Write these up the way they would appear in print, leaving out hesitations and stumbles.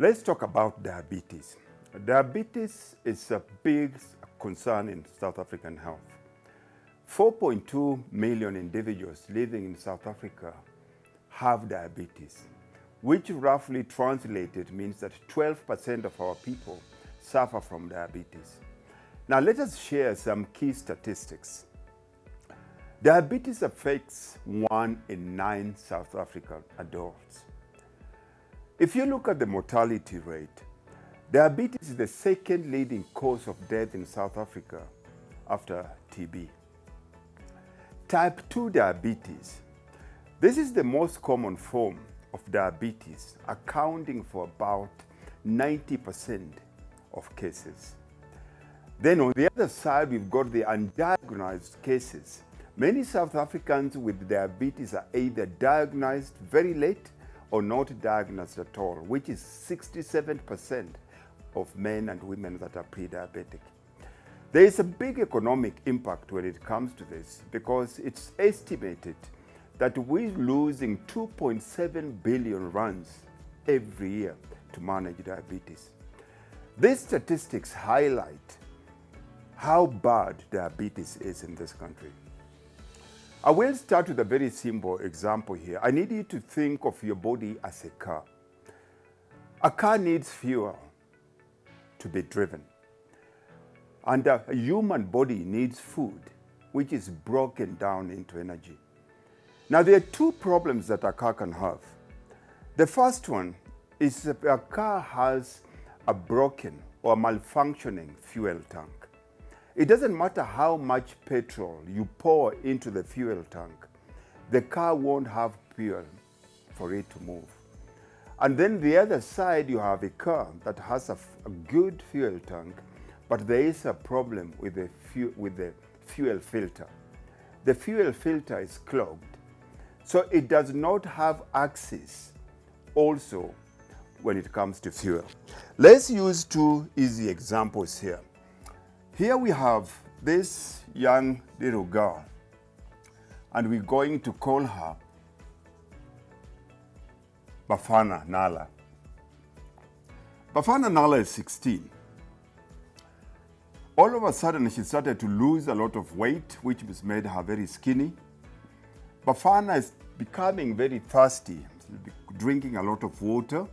Let's talk about diabetes. Diabetes is a big concern in South African health. 4.2 million individuals living in South Africa have diabetes, which roughly translated means that 12% of our people suffer from diabetes. Now let us share some key statistics. Diabetes affects 1 in 9 South African adults. If you look at the mortality rate, diabetes is the second leading cause of death in South Africa after TB. Type 2 diabetes. This is the most common form of diabetes, accounting for about 90% of cases. Then on the other side, we've got the undiagnosed cases. Many South Africans with diabetes are either diagnosed very late or not diagnosed at all, which is 67% of men and women that are pre-diabetic. There is a big economic impact when it comes to this because it's estimated that we're losing 2.7 billion rands every year to manage diabetes. These statistics highlight how bad diabetes is in this country. I will start with a very simple example here. I need you to think of your body as a car. A car needs fuel to be driven. And a human body needs food, which is broken down into energy. Now, there are two problems that a car can have. The first one is that a car has a broken or malfunctioning fuel tank. It doesn't matter how much petrol you pour into the fuel tank, the car won't have fuel for it to move. And then the other side, you have a car that has a good fuel tank, but there is a problem with the fuel filter. The fuel filter is clogged, so it does not have access also when it comes to fuel. Let's use two easy examples here. Here we have this young little girl, and we're going to call her Bafana Nala. Bafana Nala is 16. All of a sudden, she started to lose a lot of weight, which has made her very skinny. Bafana is becoming very thirsty, drinking a lot of water.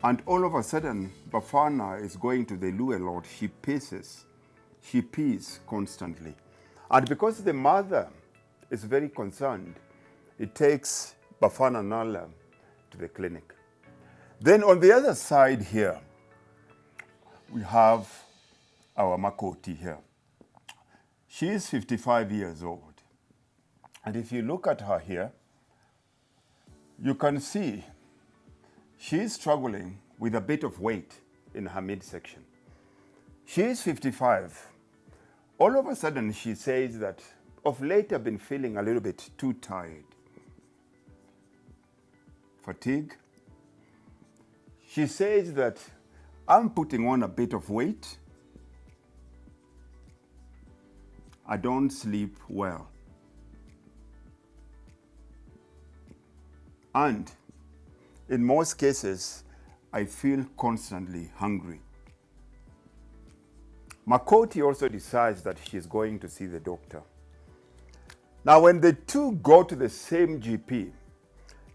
And all of a sudden, Bafana is going to the loo a lot. She pees constantly. And because the mother is very concerned, it takes Bafana Nala to the clinic. Then on the other side here, we have our Makoti here. She is 55 years old. And if you look at her here, you can see she is struggling with a bit of weight in her midsection. She is 55. All of a sudden, she says that of late I've been feeling a little bit too tired. Fatigue. She says that I'm putting on a bit of weight. I don't sleep well. And in most cases, I feel constantly hungry. Makoti also decides that she's going to see the doctor. Now, when the two go to the same GP,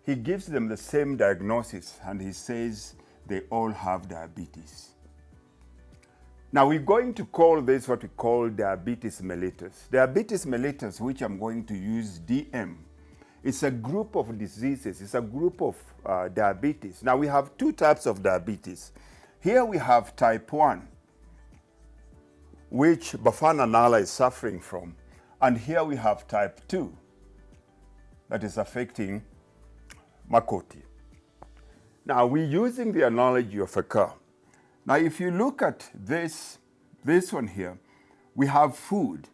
he gives them the same diagnosis and he says they all have diabetes. Now, we're going to call this what we call diabetes mellitus. Diabetes mellitus, which I'm going to use DM, it's a group of diseases. It's a group of diabetes. Now, we have two types of diabetes. Here we have type 1, which Bafana Nala is suffering from. And here we have type 2, that is affecting Makoti. Now, we're using the analogy of a car. Now, if you look at this one here, we have food.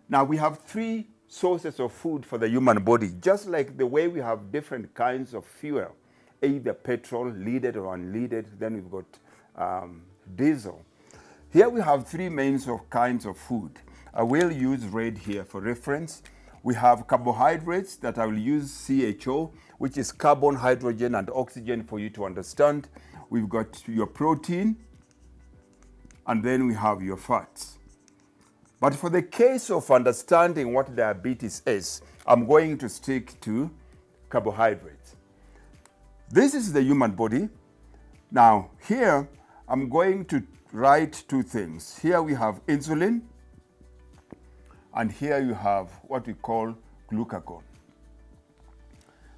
Now, we have three sources of food for the human body, just like the way we have different kinds of fuel, either petrol, leaded or unleaded, then we've got diesel. Here we have three main kinds of food. I will use red here for reference. We have carbohydrates that I will use CHO, which is carbon, hydrogen, and oxygen for you to understand. We've got your protein, and then we have your fats. But for the case of understanding what diabetes is, I'm going to stick to carbohydrates. This is the human body. Now, here, I'm going to write two things. Here we have insulin, and here you have what we call glucagon.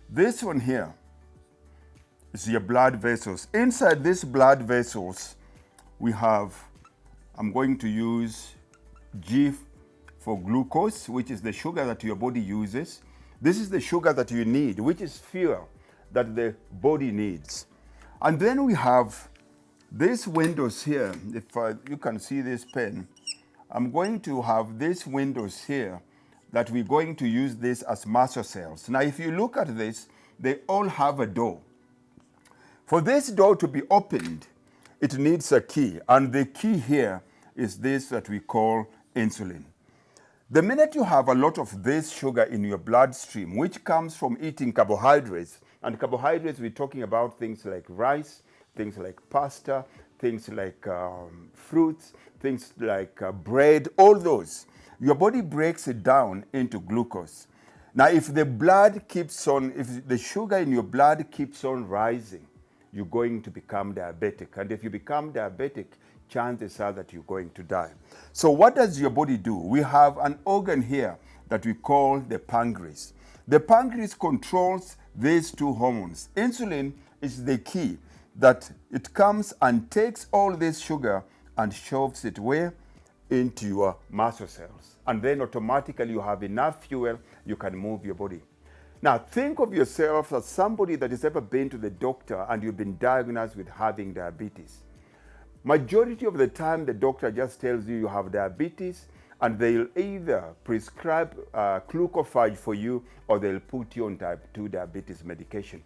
This one here is your blood vessels. Inside these blood vessels, we have, I'm going to use G for glucose, which is the sugar that your body uses. This is the sugar that you need, which is fuel that the body needs. And then we have these windows here. If you can see this pen, I'm going to have these windows here that we're going to use this as muscle cells. Now, if you look at this, they all have a door. For this door to be opened, it needs a key. And the key here is this that we call insulin. The minute you have a lot of this sugar in your bloodstream, which comes from eating carbohydrates, and carbohydrates, we're talking about things like rice, things like pasta, things like fruits, things like bread, all those. Your body breaks it down into glucose. Now, if the blood keeps on, if the sugar in your blood keeps on rising, you're going to become diabetic. And if you become diabetic, chances are that you're going to die. So what does your body do? We have an organ here that we call the pancreas. The pancreas controls these two hormones. Insulin is the key that it comes and takes all this sugar and shoves it where? Into your muscle cells. And then automatically you have enough fuel, you can move your body. Now think of yourself as somebody that has ever been to the doctor and you've been diagnosed with having diabetes. Majority of the time, the doctor just tells you you have diabetes, and they'll either prescribe glucophage for you or they'll put you on type 2 diabetes medication.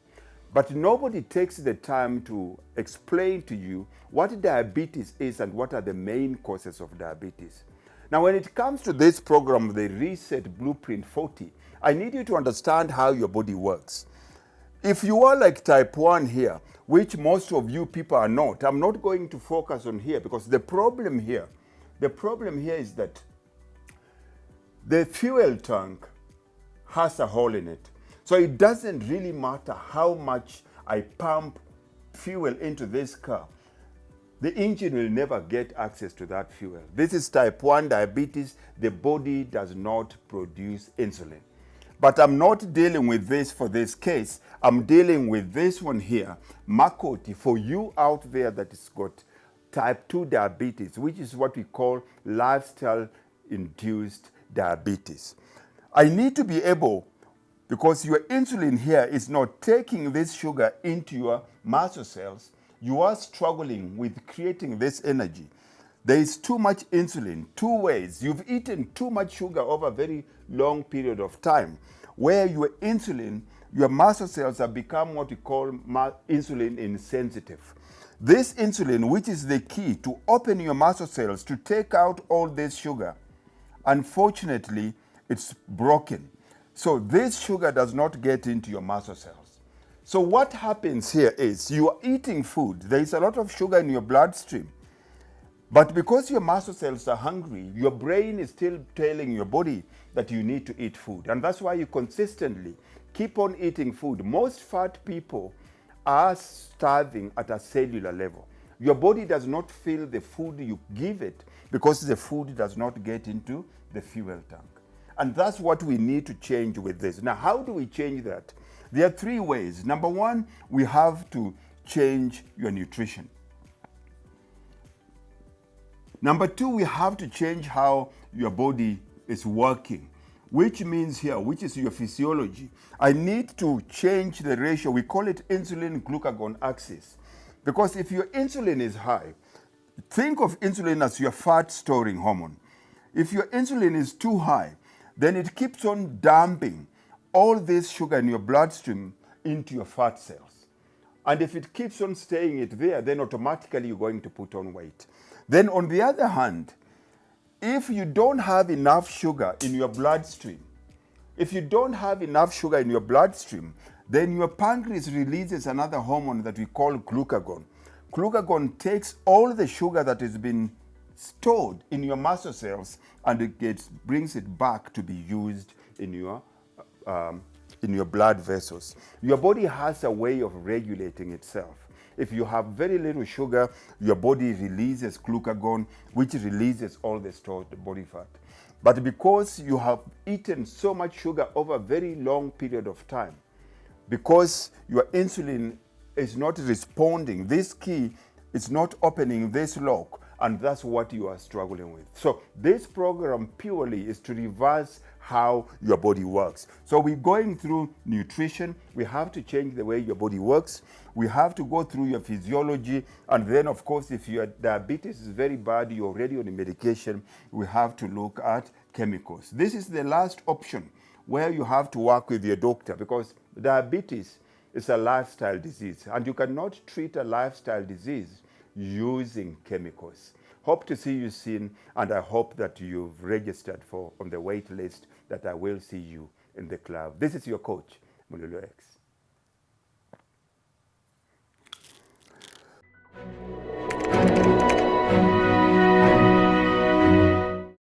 But nobody takes the time to explain to you what diabetes is and what are the main causes of diabetes. Now, when it comes to this program, the Reset Blueprint 40, I need you to understand how your body works. If you are like type 1 here, which most of you people are not, I'm not going to focus on here because the problem here is that the fuel tank has a hole in it. So it doesn't really matter how much I pump fuel into this car. The engine will never get access to that fuel. This is type 1 diabetes. The body does not produce insulin. But I'm not dealing with this for this case. I'm dealing with this one here, Makoti, for you out there that has got type 2 diabetes, which is what we call lifestyle-induced diabetes. I need to be able, because your insulin here is not taking this sugar into your muscle cells, you are struggling with creating this energy. There is too much insulin, two ways. You've eaten too much sugar over a very long period of time, where your insulin, your muscle cells have become what we call insulin insensitive. This insulin, which is the key to open your muscle cells to take out all this sugar, unfortunately, it's broken. So this sugar does not get into your muscle cells. So what happens here is you are eating food. There is a lot of sugar in your bloodstream. But because your muscle cells are hungry, your brain is still telling your body that you need to eat food. And that's why you consistently keep on eating food. Most fat people are starving at a cellular level. Your body does not feel the food you give it because the food does not get into the fuel tank. And that's what we need to change with this. Now, how do we change that? There are three ways. Number one, we have to change your nutrition. Number two, we have to change how your body is working, which means here, which is your physiology. I need to change the ratio. We call it insulin-glucagon axis. Because if your insulin is high, think of insulin as your fat-storing hormone. If your insulin is too high, then it keeps on dumping all this sugar in your bloodstream into your fat cells. And if it keeps on staying it there, then automatically you're going to put on weight. Then on the other hand, if you don't have enough sugar in your bloodstream, If you don't have enough sugar in your bloodstream, then your pancreas releases another hormone that we call glucagon. Glucagon takes all the sugar that has been stored in your muscle cells and brings it back to be used in your blood vessels. Your body has a way of regulating itself. If you have very little sugar, your body releases glucagon, which releases all the stored body fat. But because you have eaten so much sugar over a very long period of time, because your insulin is not responding, this key is not opening this lock, and that's what you are struggling with. So this program purely is to reverse how your body works. So we're going through nutrition. We have to change the way your body works. We have to go through your physiology. And then, of course, if your diabetes is very bad, you're already on a medication, we have to look at chemicals. This is the last option where you have to work with your doctor, because diabetes is a lifestyle disease, and you cannot treat a lifestyle disease using chemicals. Hope to see you soon, and I hope that you've registered on the wait list, that I will see you in the club. This is your coach, Mululu X.